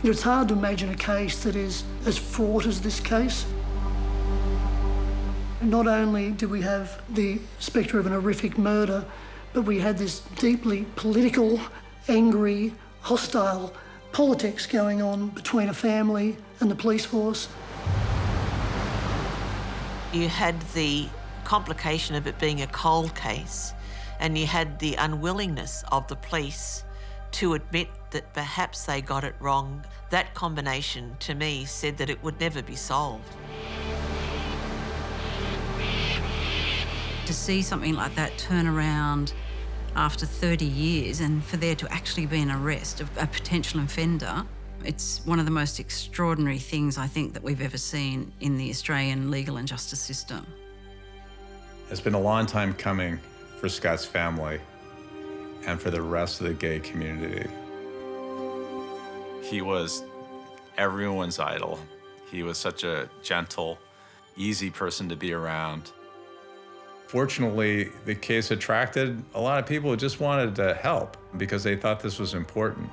It's hard to imagine a case that is as fraught as this case. Not only do we have the spectre of an horrific murder, but we had this deeply political, angry, hostile politics going on between a family and the police force. You had the complication of it being a cold case, and you had the unwillingness of the police to admit that perhaps they got it wrong. That combination, to me, said that it would never be solved. To see something like that turn around after 30 years and for there to actually be an arrest of a potential offender, it's one of the most extraordinary things I think that we've ever seen in the Australian legal and justice system. It's been a long time coming for Scott's family and for the rest of the gay community. He was everyone's idol. He was such a gentle, easy person to be around. Fortunately, the case attracted a lot of people who just wanted to help because they thought this was important.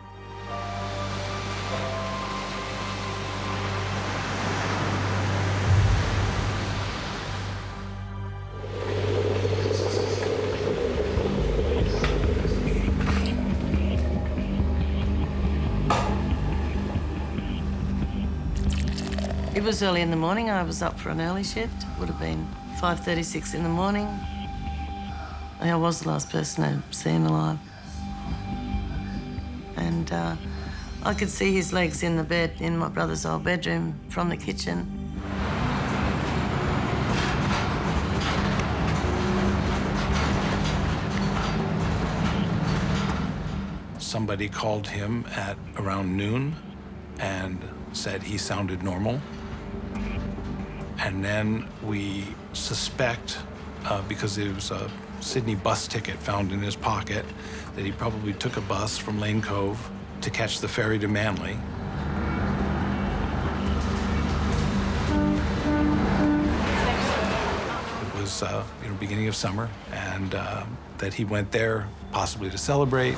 It was early in the morning. I was up for an early shift. Would have been 5:36 in the morning. I was the last person to see him alive. And I could see his legs in the bed in my brother's old bedroom from the kitchen. Somebody called him at around noon and said he sounded normal. And then we suspect, because there was a Sydney bus ticket found in his pocket, that he probably took a bus from Lane Cove to catch the ferry to Manly. It was, beginning of summer, and that he went there possibly to celebrate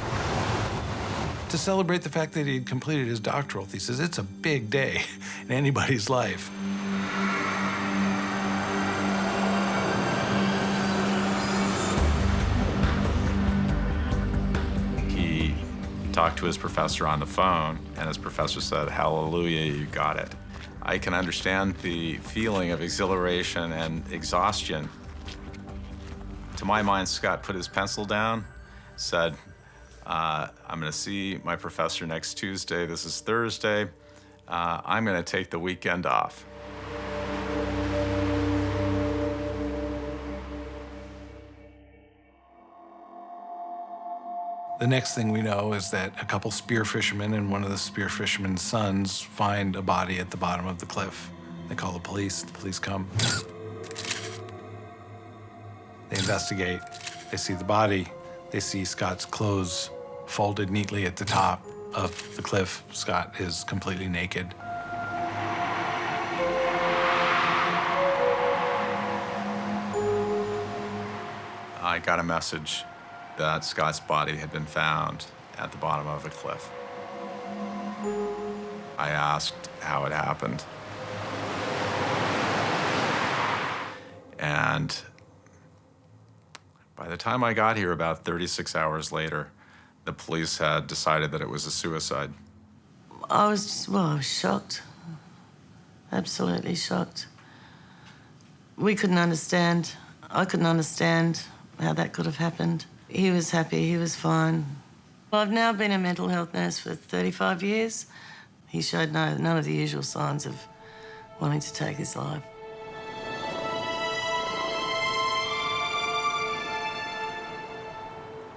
the fact that he had completed his doctoral thesis. It's a big day in anybody's life. Talked to his professor on the phone, and his professor said, "Hallelujah, you got it." I can understand the feeling of exhilaration and exhaustion. To my mind, Scott put his pencil down, said, I'm gonna see my professor next Tuesday. This is Thursday. I'm gonna take the weekend off. The next thing we know is that a couple spear fishermen and one of the spear fishermen's sons find a body at the bottom of the cliff. They call the police come. They investigate, they see the body, they see Scott's clothes folded neatly at the top of the cliff. Scott is completely naked. I got a message that Scott's body had been found at the bottom of a cliff. I asked how it happened. And by the time I got here, about 36 hours later, the police had decided that it was a suicide. I was shocked. Absolutely shocked. We couldn't understand. I couldn't understand how that could have happened. He was happy, he was fine. I've now been a mental health nurse for 35 years. He showed none of the usual signs of wanting to take his life.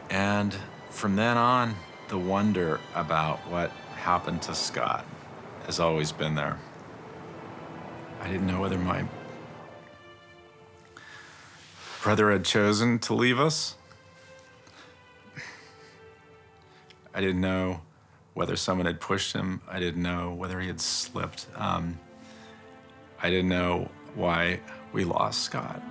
And from then on, the wonder about what happened to Scott has always been there. I didn't know whether my brother had chosen to leave us. I didn't know whether someone had pushed him. I didn't know whether he had slipped. I didn't know why we lost Scott.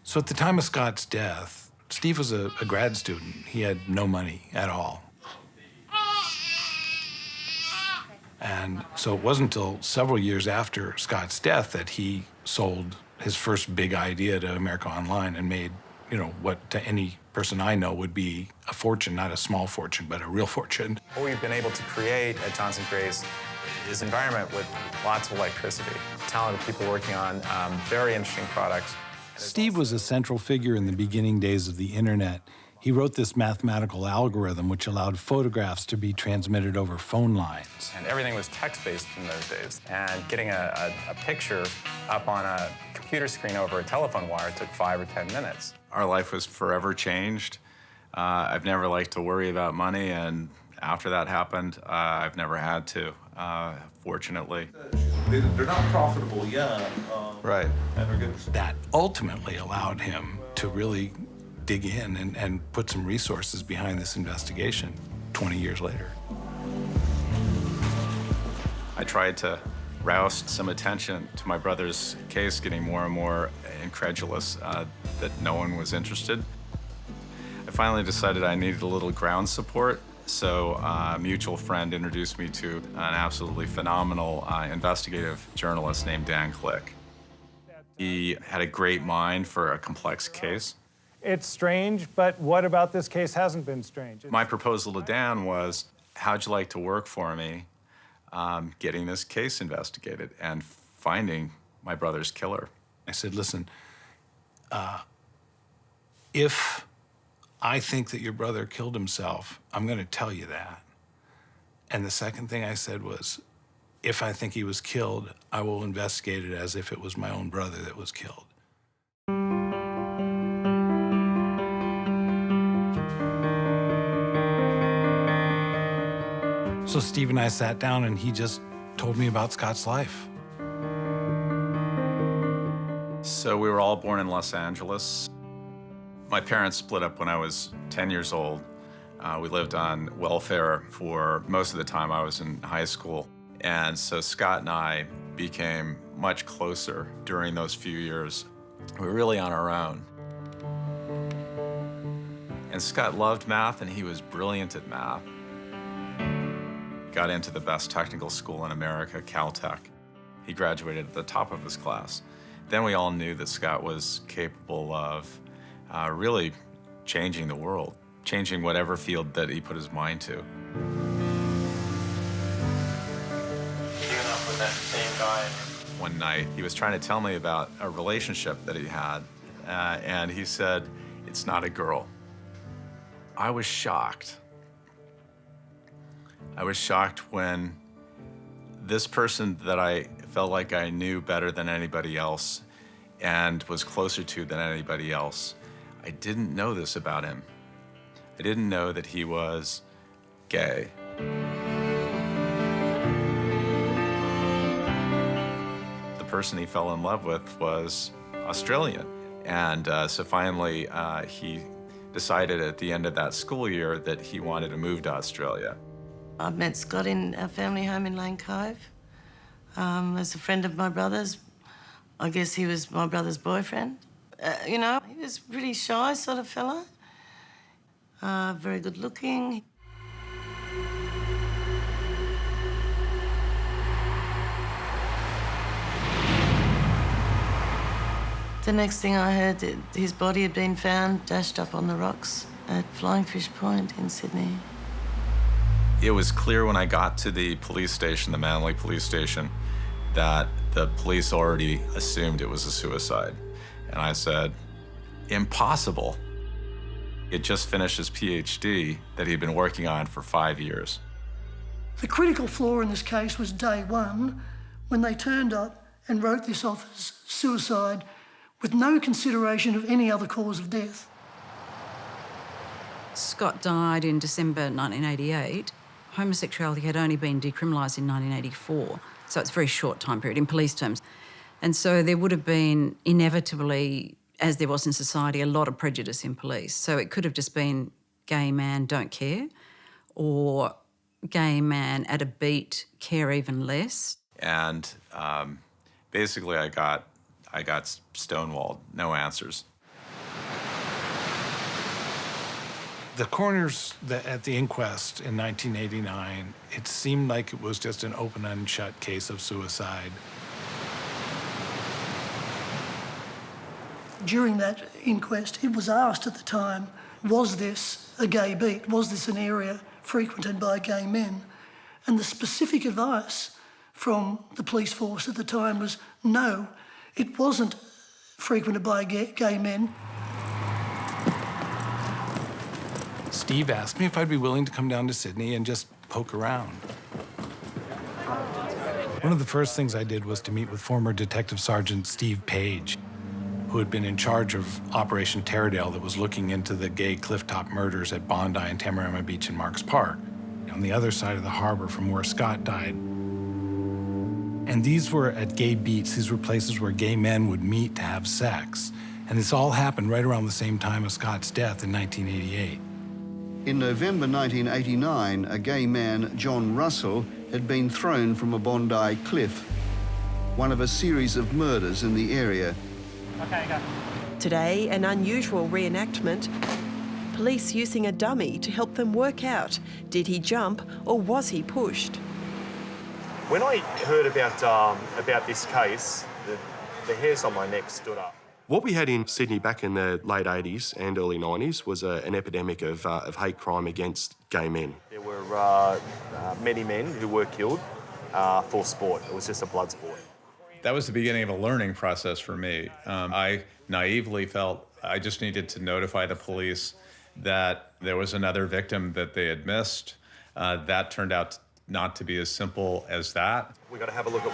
So So at the time of Scott's death, Steve was a grad student. He had no money at all. And so it wasn't until several years after Scott's death that he sold his first big idea to America Online and made, you know, what to any person I know would be a fortune, not a small fortune, but a real fortune. What we've been able to create at Johnson Grace is an environment with lots of electricity, talented people working on very interesting products. Steve was a central figure in the beginning days of the internet. He wrote this mathematical algorithm which allowed photographs to be transmitted over phone lines. And everything was text-based in those days. And getting a picture up on a computer screen over a telephone wire took 5 or 10 minutes. Our life was forever changed. I've never liked to worry about money, and after that happened, I've never had to, fortunately. They're not profitable yet. Right. That ultimately allowed him to really dig in and put some resources behind this investigation 20 years later. I tried to roused some attention to my brother's case, getting more and more incredulous that no one was interested. I finally decided I needed a little ground support, so a mutual friend introduced me to an absolutely phenomenal investigative journalist named Dan Click. He had a great mind for a complex case. It's strange, but what about this case hasn't been strange? My proposal to Dan was, how'd you like to work for me getting this case investigated and finding my brother's killer? I said, listen, if I think that your brother killed himself, I'm going to tell you that. And the second thing I said was, if I think he was killed, I will investigate it as if it was my own brother that was killed. So Steve and I sat down and he just told me about Scott's life. So we were all born in Los Angeles. My parents split up when I was 10 years old. We lived on welfare for most of the time I was in high school. And so Scott and I became much closer during those few years. We were really on our own. And Scott loved math, and he was brilliant at math. Got into the best technical school in America, Caltech. He graduated at the top of his class. Then we all knew that Scott was capable of really changing the world, changing whatever field that he put his mind to. Keeping up with that same guy. One night, he was trying to tell me about a relationship that he had, and he said, "It's not a girl." I was shocked. I was shocked when this person that I felt like I knew better than anybody else and was closer to than anybody else, I didn't know this about him. I didn't know that he was gay. The person he fell in love with was Australian. And so finally, he decided at the end of that school year that he wanted to move to Australia. I met Scott in our family home in Lane Cove as a friend of my brother's. I guess he was my brother's boyfriend. You know, he was a really shy sort of fella, very good looking. The next thing I heard, his body had been found dashed up on the rocks at Flying Fish Point in Sydney. It was clear when I got to the police station, the Manly police station, that the police already assumed it was a suicide. And I said, impossible. He'd just finished his PhD that he'd been working on for 5 years. The critical flaw in this case was day one, when they turned up and wrote this off as suicide with no consideration of any other cause of death. Scott died in December 1988. Homosexuality had only been decriminalised in 1984, so it's a very short time period in police terms. And so there would have been inevitably, as there was in society, a lot of prejudice in police. So it could have just been gay man, don't care, or gay man at a beat, care even less. And basically I got stonewalled, no answers. The coroners at the inquest in 1989, it seemed like it was just an open and shut case of suicide. During that inquest, it was asked at the time, was this a gay beat? Was this an area frequented by gay men? And the specific advice from the police force at the time was no, it wasn't frequented by gay men. Steve asked me if I'd be willing to come down to Sydney and just poke around. One of the first things I did was to meet with former Detective Sergeant Steve Page, who had been in charge of Operation Taradale that was looking into the gay clifftop murders at Bondi and Tamarama Beach and Marks Park, on the other side of the harbor from where Scott died. And these were at gay beats. These were places where gay men would meet to have sex. And this all happened right around the same time as Scott's death in 1988. In November 1989, a gay man, John Russell, had been thrown from a Bondi cliff, one of a series of murders in the area. Okay, go. Today, an unusual reenactment. Police using a dummy to help them work out, did he jump or was he pushed? When I heard about this case, the hairs on my neck stood up. What we had in Sydney back in the late 80s and early 90s was an epidemic of hate crime against gay men. There were many men who were killed for sport. It was just a blood sport. That was the beginning of a learning process for me. I naively felt I just needed to notify the police that there was another victim that they had missed. That turned out not to be as simple as that. We've got to have a look at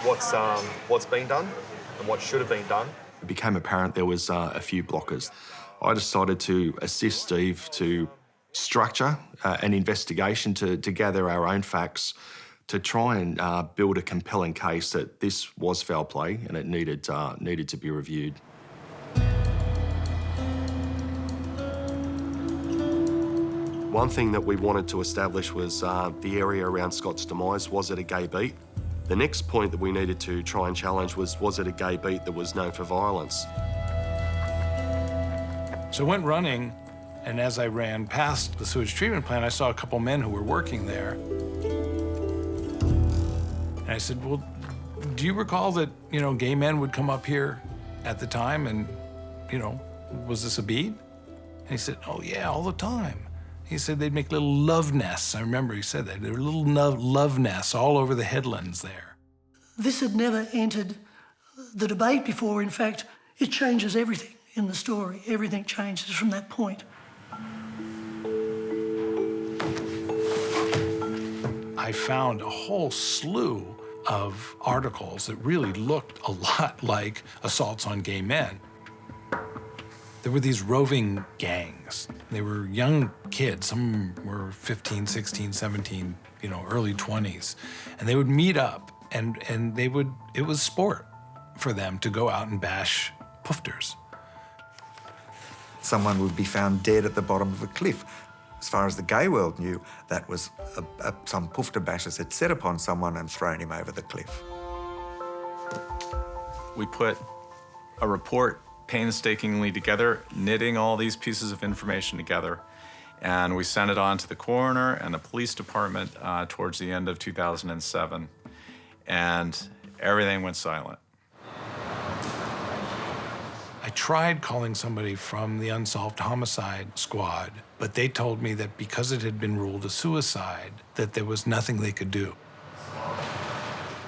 what's been done and what should have been done. It became apparent there was a few blockers. I decided to assist Steve to structure an investigation to gather our own facts, to try and build a compelling case that this was foul play and it needed to be reviewed. One thing that we wanted to establish was the area around Scott's demise. Was it a gay beat? The next point that we needed to try and challenge was it a gay beat that was known for violence? So I went running, and as I ran past the sewage treatment plant, I saw a couple men who were working there. And I said, well, do you recall that, gay men would come up here at the time and, was this a beat? And he said, oh yeah, all the time. He said they'd make little love nests. I remember he said that. There were little love nests all over the headlands there. This had never entered the debate before. In fact, it changes everything in the story. Everything changes from that point. I found a whole slew of articles that really looked a lot like assaults on gay men. There were these roving gangs. They were young kids. Some were 15, 16, 17, early 20s. And they would meet up and it was sport for them to go out and bash poofters. Someone would be found dead at the bottom of a cliff. As far as the gay world knew, that was some poofter bashers had set upon someone and thrown him over the cliff. We put a report painstakingly together, knitting all these pieces of information together. And we sent it on to the coroner and the police department towards the end of 2007. And everything went silent. I tried calling somebody from the Unsolved Homicide Squad, but they told me that because it had been ruled a suicide, that there was nothing they could do.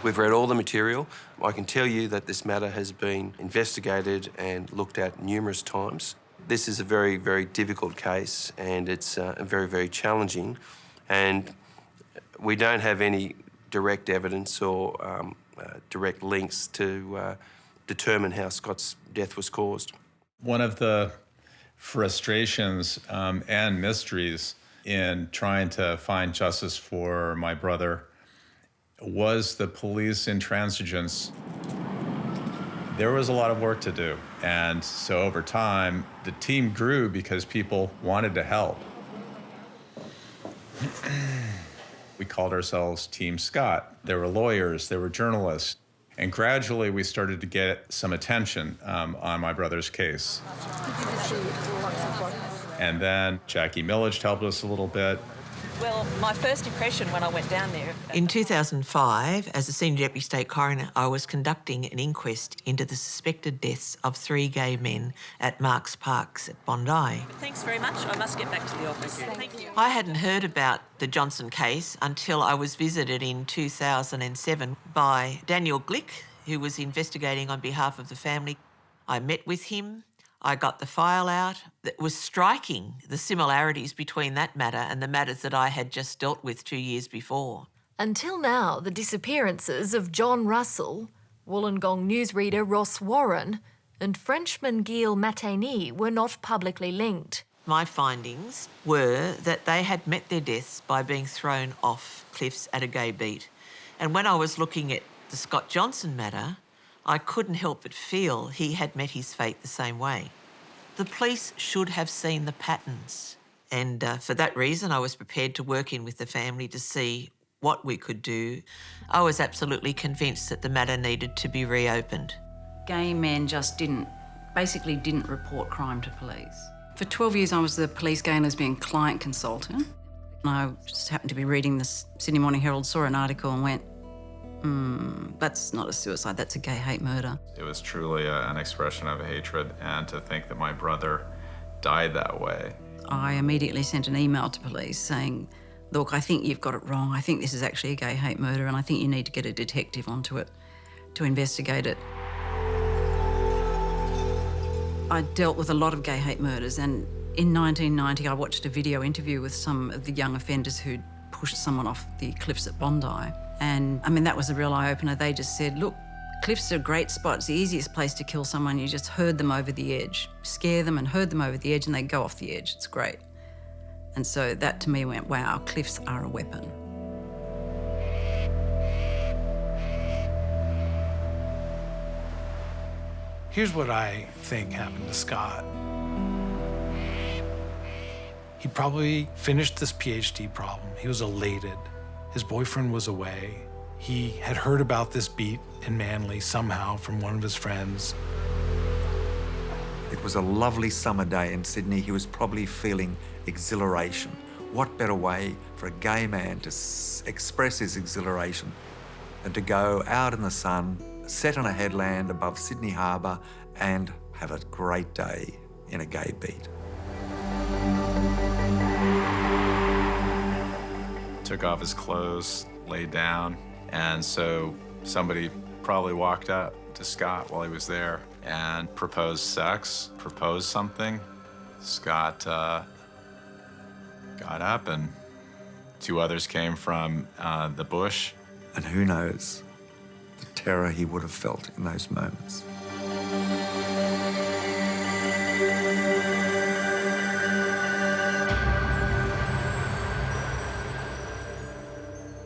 We've read all the material. I can tell you that this matter has been investigated and looked at numerous times. This is a very, very difficult case, and it's very, very challenging. And we don't have any direct evidence or direct links to determine how Scott's death was caused. One of the frustrations and mysteries in trying to find justice for my brother was the police intransigence. There was a lot of work to do. And so over time, the team grew because people wanted to help. We called ourselves Team Scott. There were lawyers, there were journalists. And gradually we started to get some attention on my brother's case. And then Jackie Millage helped us a little bit. Well, my first impression when I went down there... In 2005, as a Senior Deputy State Coroner, I was conducting an inquest into the suspected deaths of 3 gay men at Marks Parks at Bondi. Thanks very much. I must get back to the office. Thank you. I hadn't heard about the Johnson case until I was visited in 2007 by Daniel Glick, who was investigating on behalf of the family. I met with him. I got the file out. It was striking, the similarities between that matter and the matters that I had just dealt with 2 years before. Until now, the disappearances of John Russell, Wollongong newsreader Ross Warren and Frenchman Gilles Matteny were not publicly linked. My findings were that they had met their deaths by being thrown off cliffs at a gay beat. And when I was looking at the Scott Johnson matter, I couldn't help but feel he had met his fate the same way. The police should have seen the patterns. And for that reason, I was prepared to work in with the family to see what we could do. I was absolutely convinced that the matter needed to be reopened. Gay men just basically didn't report crime to police. For 12 years, I was the police gay and lesbian client consultant. And I just happened to be reading the Sydney Morning Herald, saw an article and went, that's not a suicide, that's a gay hate murder. It was truly an expression of hatred, and to think that my brother died that way. I immediately sent an email to police saying, look, I think you've got it wrong. I think this is actually a gay hate murder and I think you need to get a detective onto it to investigate it. I dealt with a lot of gay hate murders, and in 1990 I watched a video interview with some of the young offenders who'd pushed someone off the cliffs at Bondi. And, I mean, that was a real eye-opener. They just said, look, cliffs are a great spot. It's the easiest place to kill someone. You just herd them over the edge, scare them and herd them over the edge and they go off the edge. It's great. And so that to me went, wow, cliffs are a weapon. Here's what I think happened to Scott. He probably finished this PhD problem. He was elated. His boyfriend was away. He had heard about this beat in Manly somehow from one of his friends. It was a lovely summer day in Sydney. He was probably feeling exhilaration. What better way for a gay man to express his exhilaration than to go out in the sun, set on a headland above Sydney Harbour and have a great day in a gay beat. Took off his clothes, laid down, and so somebody probably walked up to Scott while he was there and proposed sex, proposed something. Scott got up and 2 others came from the bush. And who knows the terror he would have felt in those moments.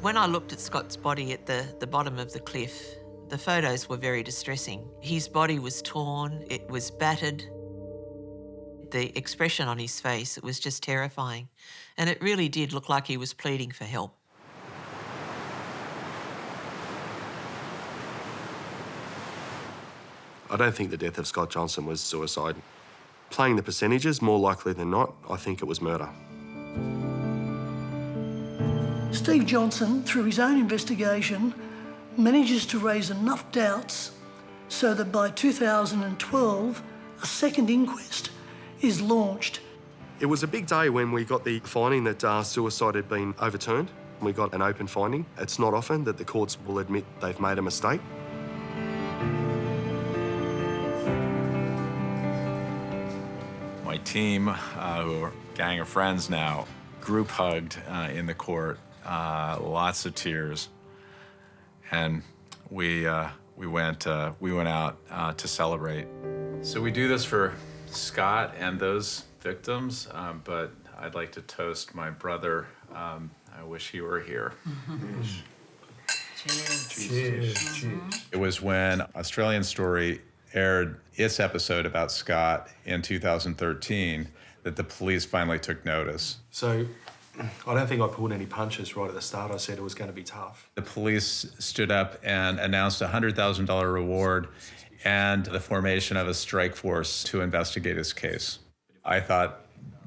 When I looked at Scott's body at the bottom of the cliff, the photos were very distressing. His body was torn, it was battered. The expression on his face, it was just terrifying. And it really did look like he was pleading for help. I don't think the death of Scott Johnson was suicide. Playing the percentages, more likely than not, I think it was murder. Steve Johnson, through his own investigation, manages to raise enough doubts so that by 2012, a second inquest is launched. It was a big day when we got the finding that suicide had been overturned. We got an open finding. It's not often that the courts will admit they've made a mistake. My team, who are a gang of friends now, group hugged in the court, lots of tears, and we went out to celebrate. So we do this for Scott and those victims, but I'd like to toast my brother. I wish he were here. Cheers. Cheers. Cheers. It was when Australian Story aired its episode about Scott in 2013 that the police finally took notice. So I don't think I pulled any punches right at the start. I said it was going to be tough. The police stood up and announced a $100,000 reward and the formation of a strike force to investigate his case. I thought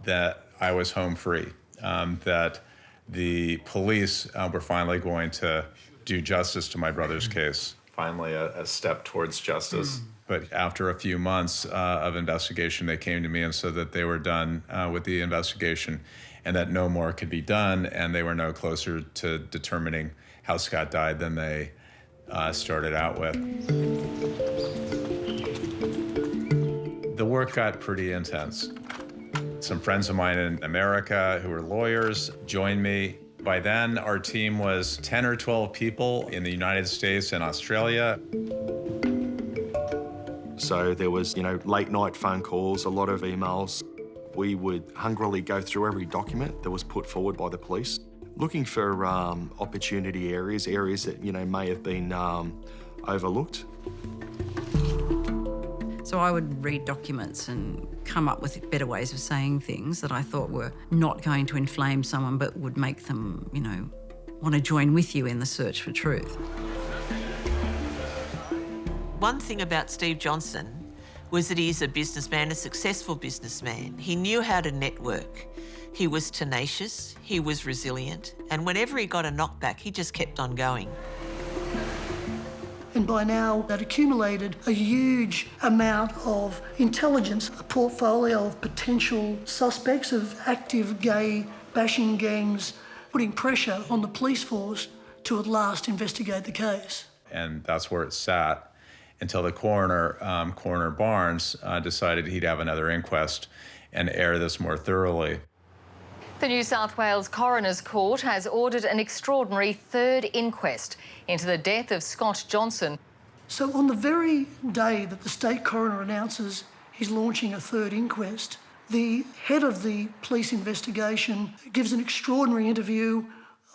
that I was home free, that the police were finally going to do justice to my brother's case. Finally, a step towards justice. But after a few months of investigation, they came to me and said that they were done with the investigation and that no more could be done, and they were no closer to determining how Scott died than they started out with. The work got pretty intense. Some friends of mine in America who were lawyers joined me. By then, our team was 10 or 12 people in the United States and Australia. So there was, late night phone calls, a lot of emails. We would hungrily go through every document that was put forward by the police, looking for opportunity areas that, may have been overlooked. So I would read documents and come up with better ways of saying things that I thought were not going to inflame someone but would make them, want to join with you in the search for truth. One thing about Steve Johnson was that he's a businessman, a successful businessman. He knew how to network. He was tenacious, he was resilient, and whenever he got a knockback, he just kept on going. And by now, they'd accumulated a huge amount of intelligence, a portfolio of potential suspects of active gay bashing gangs, putting pressure on the police force to at last investigate the case. And that's where it sat until the coroner, Coroner Barnes, decided he'd have another inquest and air this more thoroughly. The New South Wales Coroner's Court has ordered an extraordinary third inquest into the death of Scott Johnson. So on the very day that the state coroner announces he's launching a third inquest, the head of the police investigation gives an extraordinary interview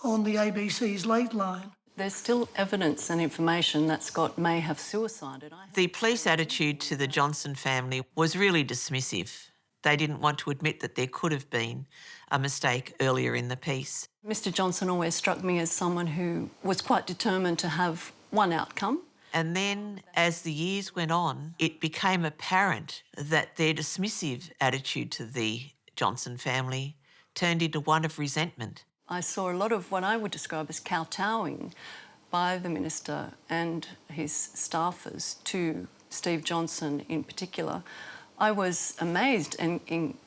on the ABC's Late Line. There's still evidence and information that Scott may have suicided. The police attitude to the Johnson family was really dismissive. They didn't want to admit that there could have been a mistake earlier in the piece. Mr. Johnson always struck me as someone who was quite determined to have one outcome. And then, as the years went on, it became apparent that their dismissive attitude to the Johnson family turned into one of resentment. I saw a lot of what I would describe as kowtowing by the minister and his staffers to Steve Johnson in particular. I was amazed and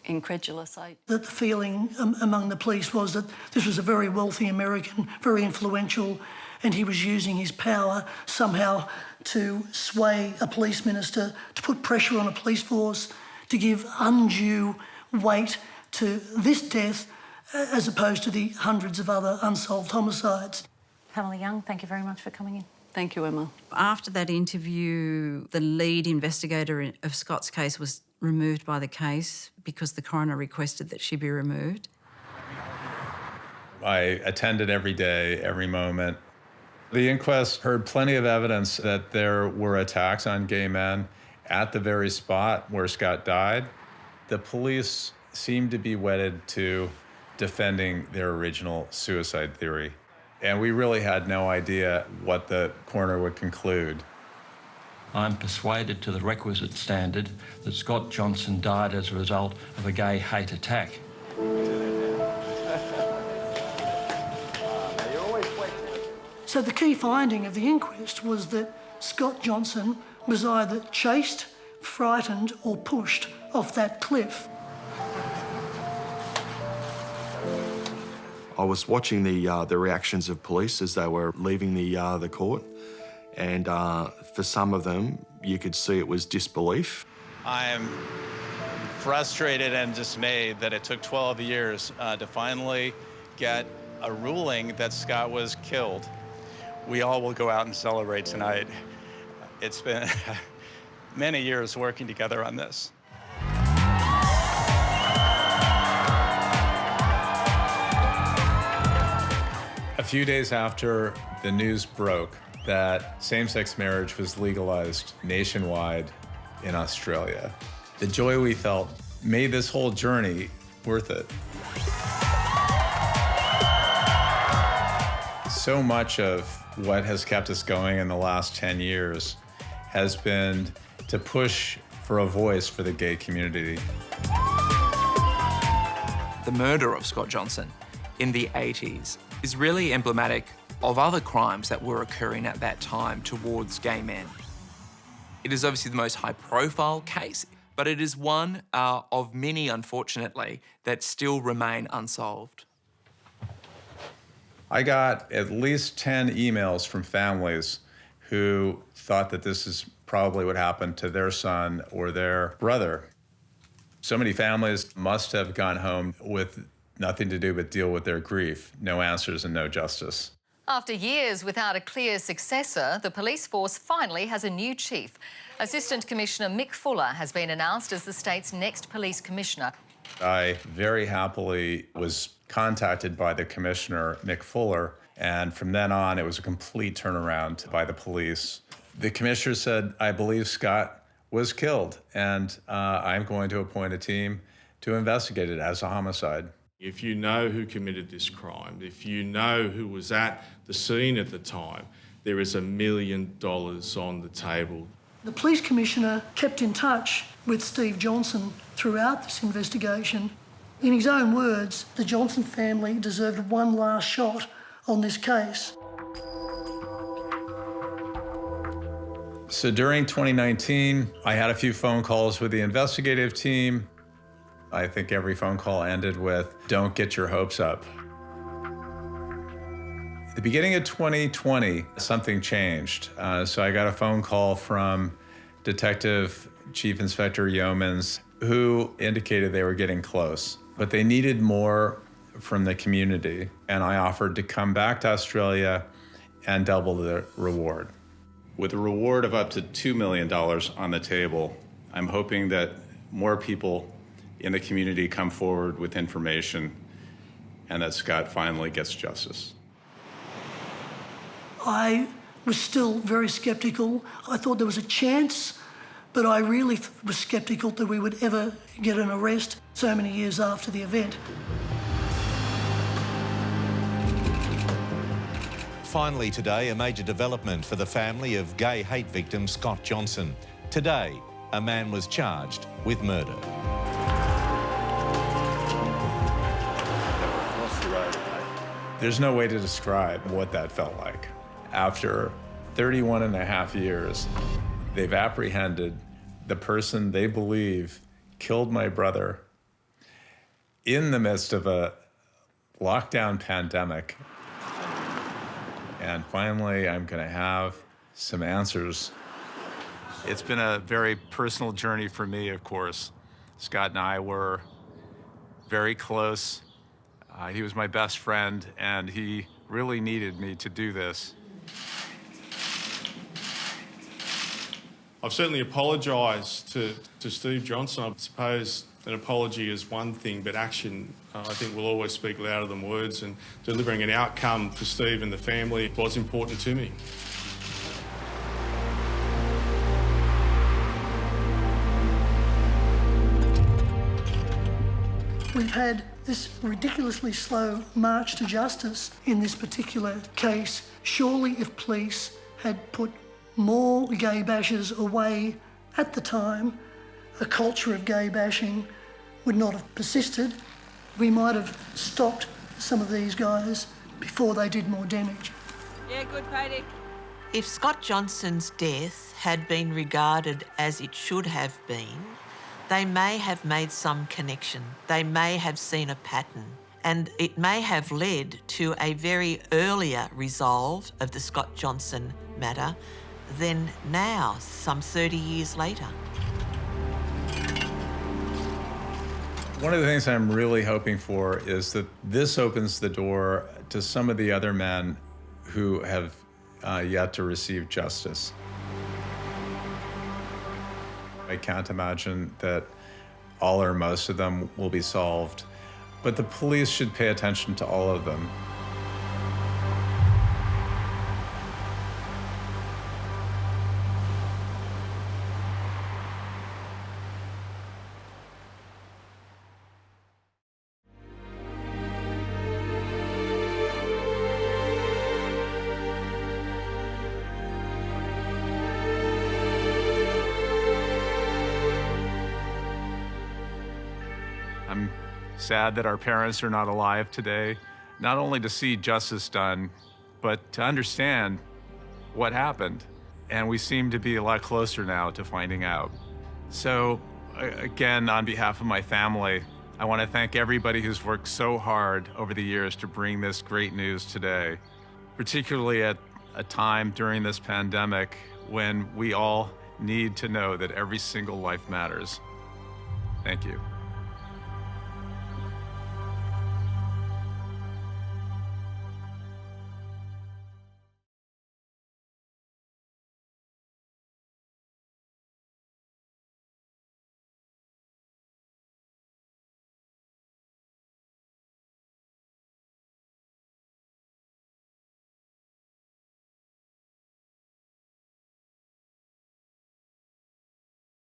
incredulous. The feeling among the police was that this was a very wealthy American, very influential, and he was using his power somehow to sway a police minister, to put pressure on a police force, to give undue weight to this death as opposed to the hundreds of other unsolved homicides. Pamela Young, thank you very much for coming in. Thank you, Emma. After that interview, the lead investigator of Scott's case was removed by the case because the coroner requested that she be removed. I attended every day, every moment. The inquest heard plenty of evidence that there were attacks on gay men at the very spot where Scott died. The police seemed to be wedded to defending their original suicide theory. And we really had no idea what the coroner would conclude. I'm persuaded to the requisite standard that Scott Johnson died as a result of a gay hate attack. So the key finding of the inquest was that Scott Johnson was either chased, frightened or pushed off that cliff. I was watching the reactions of police as they were leaving the court, and for some of them, you could see it was disbelief. I'm frustrated and dismayed that it took 12 years to finally get a ruling that Scott was killed. We all will go out and celebrate tonight. It's been many years working together on this. A few days after the news broke that same-sex marriage was legalized nationwide in Australia, the joy we felt made this whole journey worth it. So much of what has kept us going in the last 10 years has been to push for a voice for the gay community. The murder of Scott Johnson in the 80s is really emblematic of other crimes that were occurring at that time towards gay men. It is obviously the most high-profile case, but it is one of many, unfortunately, that still remain unsolved. I got at least 10 emails from families who thought that this is probably what happened to their son or their brother. So many families must have gone home with nothing to do but deal with their grief, no answers and no justice. After years without a clear successor, the police force finally has a new chief. Assistant Commissioner Mick Fuller has been announced as the state's next police commissioner. I very happily was contacted by the commissioner, Mick Fuller, and from then on, it was a complete turnaround by the police. The commissioner said, I believe Scott was killed, and I'm going to appoint a team to investigate it as a homicide. If you know who committed this crime, if you know who was at the scene at the time, there is $1 million on the table. The police commissioner kept in touch with Steve Johnson throughout this investigation. In his own words, the Johnson family deserved one last shot on this case. So during 2019, I had a few phone calls with the investigative team. I think every phone call ended with, don't get your hopes up. At the beginning of 2020, something changed. So I got a phone call from Detective Chief Inspector Yeomans, who indicated they were getting close, but they needed more from the community. And I offered to come back to Australia and double the reward. With a reward of up to $2 million on the table, I'm hoping that more people in the community come forward with information and that Scott finally gets justice. I was still very sceptical. I thought there was a chance, but I really was sceptical that we would ever get an arrest so many years after the event. Finally today, a major development for the family of gay hate victim Scott Johnson. Today, a man was charged with murder. There's no way to describe what that felt like. After 31 and a half years, they've apprehended the person they believe killed my brother in the midst of a lockdown pandemic. And finally, I'm going to have some answers. It's been a very personal journey for me, of course. Scott and I were very close. He was my best friend, and he really needed me to do this. I've certainly apologised to Steve Johnson. I suppose an apology is one thing, but action, I think, will always speak louder than words, and delivering an outcome for Steve and the family was important to me. We've had this ridiculously slow march to justice in this particular case. Surely if police had put more gay bashers away at the time, a culture of gay bashing would not have persisted. We might have stopped some of these guys before they did more damage. Yeah, good, Paddy. If Scott Johnson's death had been regarded as it should have been, they may have made some connection. They may have seen a pattern, and it may have led to a very earlier resolve of the Scott Johnson matter than now, some 30 years later. One of the things I'm really hoping for is that this opens the door to some of the other men who have yet to receive justice. I can't imagine that all or most of them will be solved, but the police should pay attention to all of them. I'm sad that our parents are not alive today, not only to see justice done, but to understand what happened. And we seem to be a lot closer now to finding out. So again, on behalf of my family, I want to thank everybody who's worked so hard over the years to bring this great news today, particularly at a time during this pandemic when we all need to know that every single life matters. Thank you.